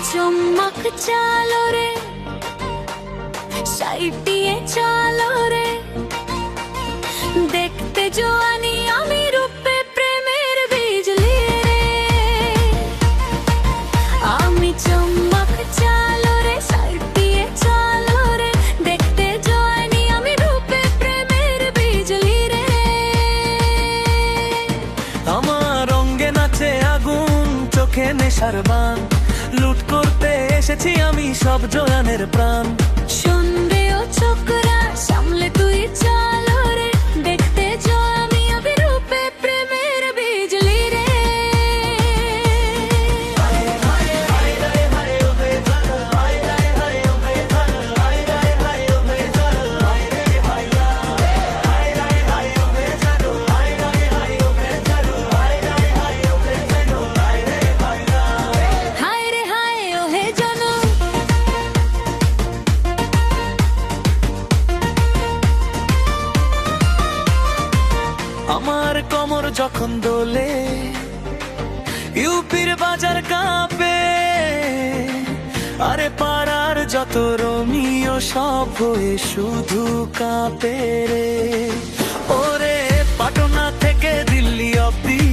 চম্মক চালো রে, সাইড দিয়ে চালো রে, দেখতে জোয়ানি আমি রূপে প্রেমের বিজলি রে। আমি চম্মক চালো রে, সাইড দিয়ে চালো রে, দেখতে জোয়ানি আমি রূপে প্রেমের বিজলি রে। আমার অঙ্গে নাচে আগুন, চোখে নেশার বান, লুট করতে এসেছি আমি সব জয়ানের প্রাণ। শুনবে ও ছোকরা, সামলে তুই চালো রে, দেখতে যো আমি অবিরূপে প্রেমের বিজলি রে। হায় রে হায় ও হে জানো, আমার কোমর যখন দোলে, ইউপির বাজার কাঁপে, আরে পাড়ার যত রোমিও সব হয়ে শুধু কাঁপে রে। ওরে পাটনা থেকে দিল্লি অব্দি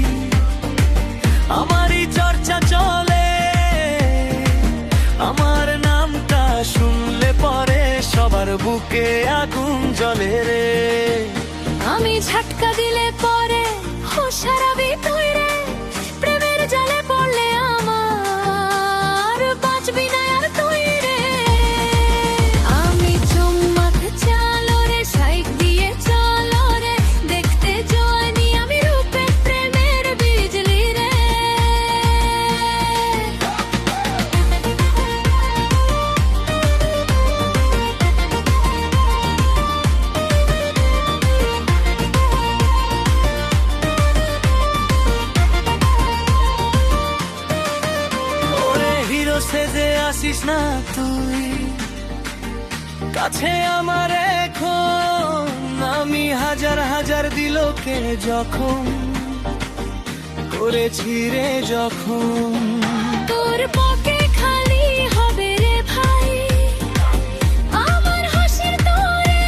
আমারই চর্চা চলে, আমার নামটা শুনলে পরে সবার বুকে আগুন জ্বলে রে। আমি ঝটকা দিলে পরে হুঁশারাবি তুই রে, প্রেমের জালে পড়লে আমার বাঁচবি না আর তুই রে। আমি চুম্বক চালো রে, সাইড দিয়ে চালো রে, দেখতে জোয়ানি আমি রূপে প্রেমের বিজলি রে। সেজে আসিস না তুই কাছে আমার এখন, আমি হাজার হাজার দিলকে যখন করেছি রে যখন। তোর পকে খালি হবে রে ভাই আমার হাসির তোরে,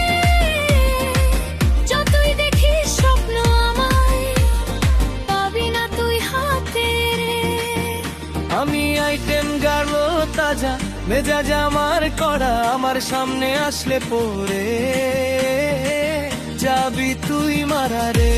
যতই দেখিস স্বপ্ন আমায় পাবি না তুই হাতে রে। আমি আইটেম গাড়ো তাজা, মেজাজ আমার করা, আমার সামনে আসলে পরে যাবি তুই মারা রে।